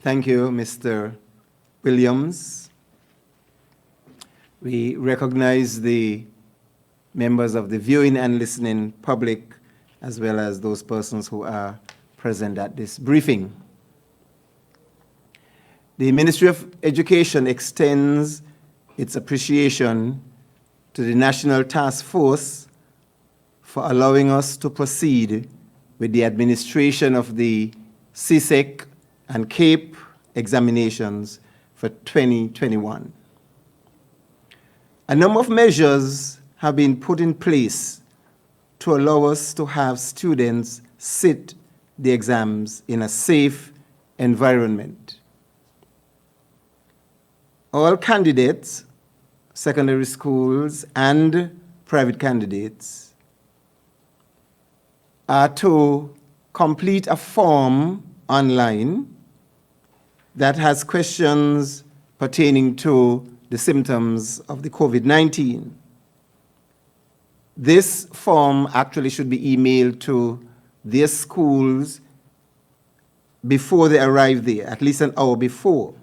Thank you, Mr. Williams. We recognize the members of the viewing and listening public, as well as those persons who are present at this briefing. The Ministry of Education extends its appreciation to the National Task Force for allowing us to proceed with the administration of the CSEC and CAPE examinations for 2021. A number of measures have been put in place to allow us to have students sit the exams in a safe environment. All candidates, secondary schools and private candidates, are to complete a form online that has questions pertaining to the symptoms of the COVID-19. This form actually should be emailed to their schools before they arrive there, at least an hour before.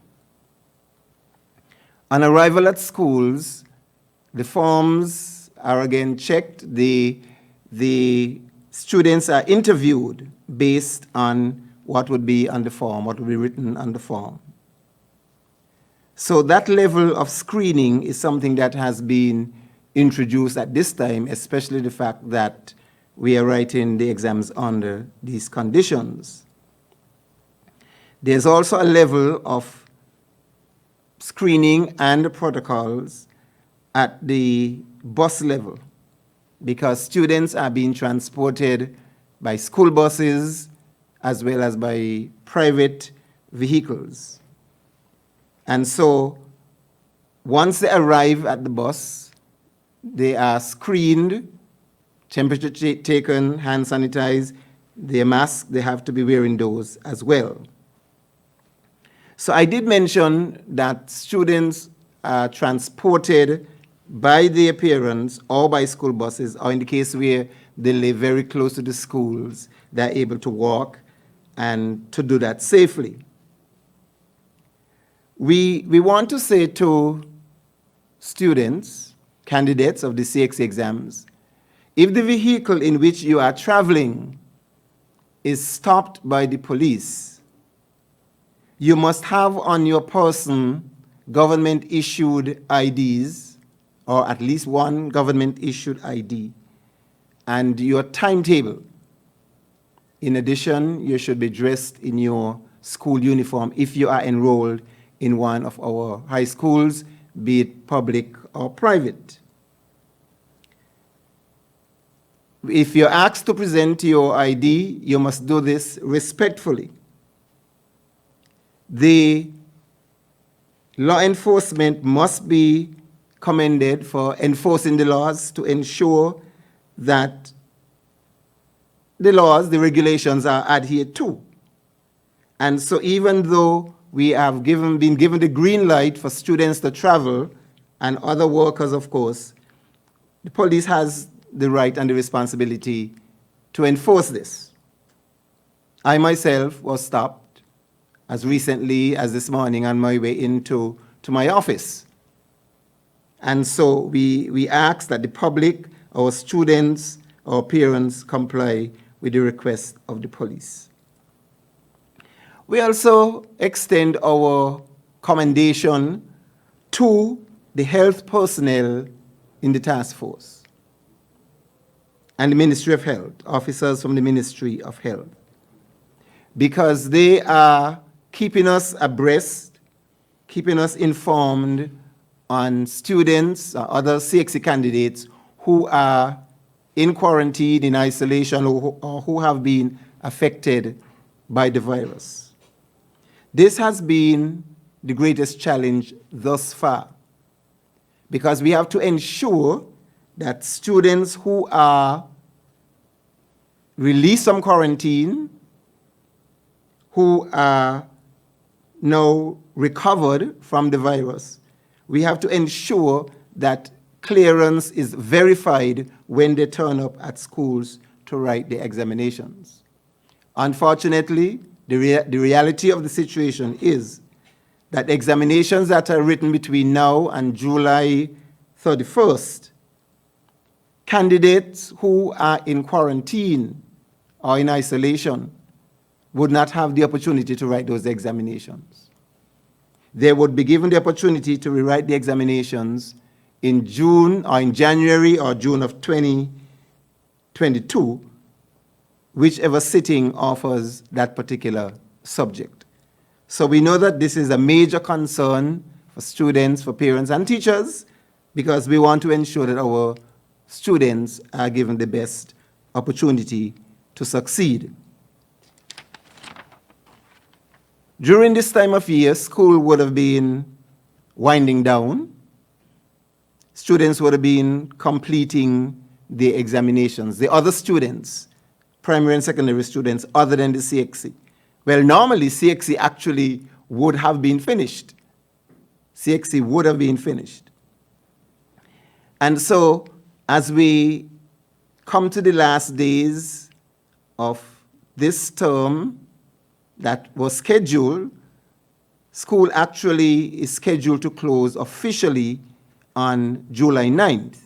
On arrival at schools, the forms are again checked. The students are interviewed based on what would be on the form, what would be written on the form. So that level of screening is something that has been introduced at this time, especially the fact that we are writing the exams under these conditions. There's also a level of screening and protocols at the bus level, because students are being transported by school buses as well as by private vehicles. And so once they arrive at the bus, they are screened, temperature taken, hand sanitized, their masks, they have to be wearing those as well. So I did mention that students are transported by their parents or by school buses, or in the case where they live very close to the schools, they're able to walk and to do that safely. We want to say to students, candidates of the CXC exams, if the vehicle in which you are traveling is stopped by the police, you must have on your person government-issued IDs, or at least one government-issued ID, and your timetable. In addition, you should be dressed in your school uniform if you are enrolled in one of our high schools, be it public or private. If you're asked to present your ID, you must do this respectfully. The law enforcement must be commended for enforcing the laws to ensure that the laws, the regulations are adhered to. And so even though we have been given the green light for students to travel and other workers, of course, the police has the right and the responsibility to enforce this. I myself was stopped as recently as this morning on my way into my office. And so we ask that the public, our students, our parents comply with the request of the police. We also extend our commendation to the health personnel in the task force and the Ministry of Health, officers from the Ministry of Health, because they are keeping us abreast, keeping us informed on students or other CXC candidates who are in quarantine, in isolation, or who have been affected by the virus. This has been the greatest challenge thus far, because we have to ensure that students who are released from quarantine, who are now recovered from the virus, we have to ensure that clearance is verified when they turn up at schools to write the examinations. Unfortunately, the reality of the situation is that examinations that are written between now and July 31st, candidates who are in quarantine or in isolation would not have the opportunity to write those examinations. They would be given the opportunity to rewrite the examinations in June or in January or June of 2022, whichever sitting offers that particular subject. So we know that this is a major concern for students, for parents, and teachers, because we want to ensure that our students are given the best opportunity to succeed. During this time of year, school would have been winding down. Students would have been completing the examinations. The other students, primary and secondary students, other than the CXC. Well, normally CXC actually would have been finished. CXC would have been finished. And so, as we come to the last days of this term that was scheduled, school actually is scheduled to close officially on July 9th.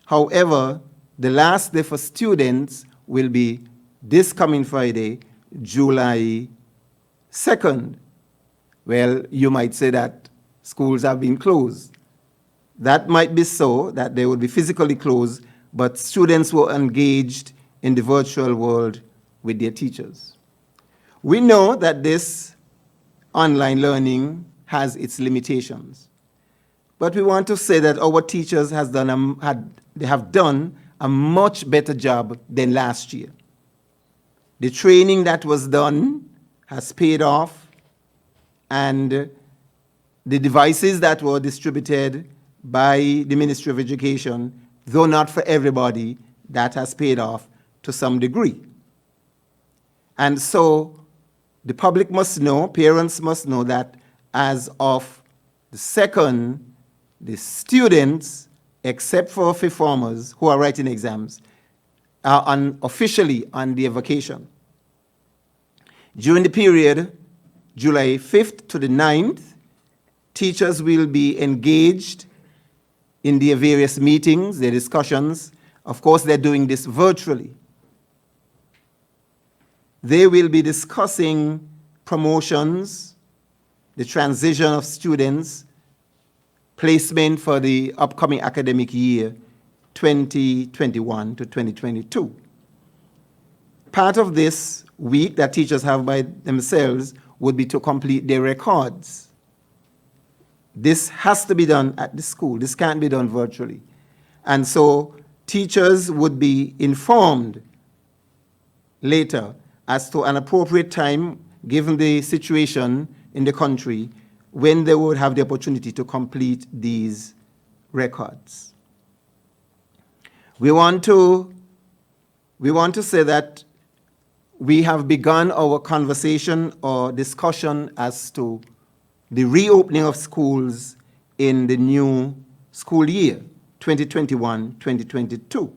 However, the last day for students will be this coming Friday, July 2nd. Well, you might say that schools have been closed. That might be so, that they would be physically closed, but students were engaged in the virtual world with their teachers. We know that this online learning has its limitations, but we want to say that our teachers have done a much better job than last year. The training that was done has paid off, and the devices that were distributed by the Ministry of Education, though not for everybody, that has paid off to some degree. And so the public must know, parents must know that as of the 2nd, the students, except for fifth formers who are writing exams, are officially on their vacation. During the period, July 5th to the 9th, teachers will be engaged in their various meetings, their discussions. Of course, they're doing this virtually. They will be discussing promotions, the transition of students, placement for the upcoming academic year, 2021 to 2022. Part of this week that teachers have by themselves would be to complete their records. This has to be done at the school. This can't be done virtually. And so teachers would be informed later as to an appropriate time, given the situation in the country, when they would have the opportunity to complete these records. We want to say that we have begun our conversation or discussion as to the reopening of schools in the new school year, 2021-2022.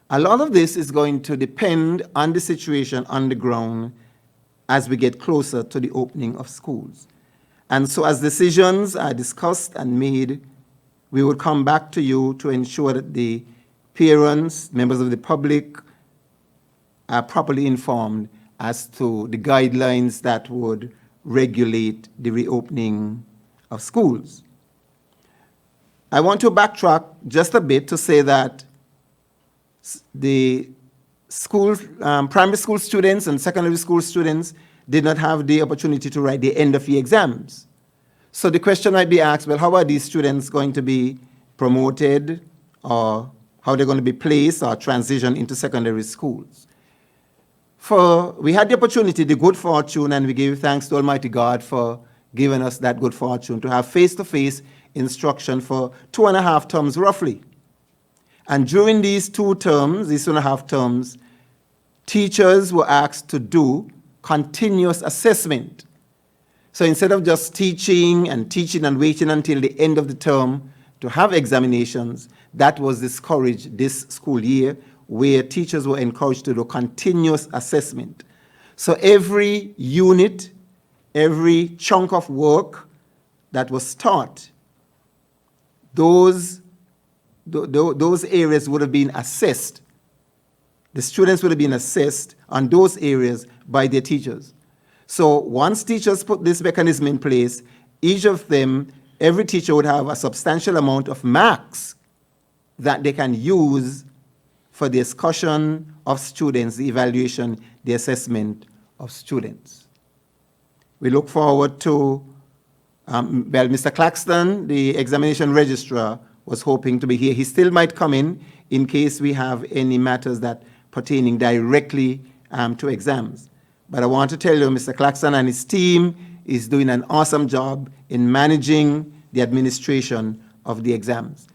A lot of this is going to depend on the situation on the ground as we get closer to the opening of schools. And so as decisions are discussed and made, we will come back to you to ensure that the parents, members of the public, are properly informed as to the guidelines that would regulate the reopening of schools. I want to backtrack just a bit to say that the school, primary school students and secondary school students did not have the opportunity to write the end-of-year exams. So the question might be asked, well, how are these students going to be promoted, or how they're going to be placed or transitioned into secondary schools? We had the opportunity, the good fortune, and we give thanks to Almighty God for giving us that good fortune to have face-to-face instruction for 2.5 terms roughly. And during these 2 terms, these 2.5 terms, teachers were asked to do continuous assessment. So instead of just teaching and waiting until the end of the term to have examinations, that was discouraged this school year, where teachers were encouraged to do continuous assessment. So every unit, every chunk of work that was taught, those areas would have been assessed. The students would have been assessed on those areas by their teachers. So once teachers put this mechanism in place, each of them, every teacher would have a substantial amount of marks that they can use for the discussion of students, the evaluation, the assessment of students. We look forward to, Mr. Claxton, the examination registrar, was hoping to be here. He still might come in case we have any matters that pertaining directly to exams. But I want to tell you, Mr. Claxton and his team is doing an awesome job in managing the administration of the exams.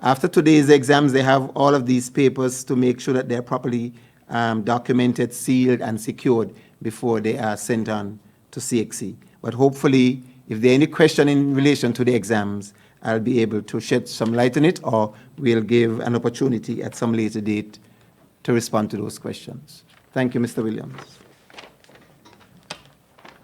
After today's exams, they have all of these papers to make sure that they're properly documented, sealed, and secured before they are sent on to CXC. But hopefully, if there are any question in relation to the exams, I'll be able to shed some light on it, or we'll give an opportunity at some later date to respond to those questions. Thank you, Mr. Williams.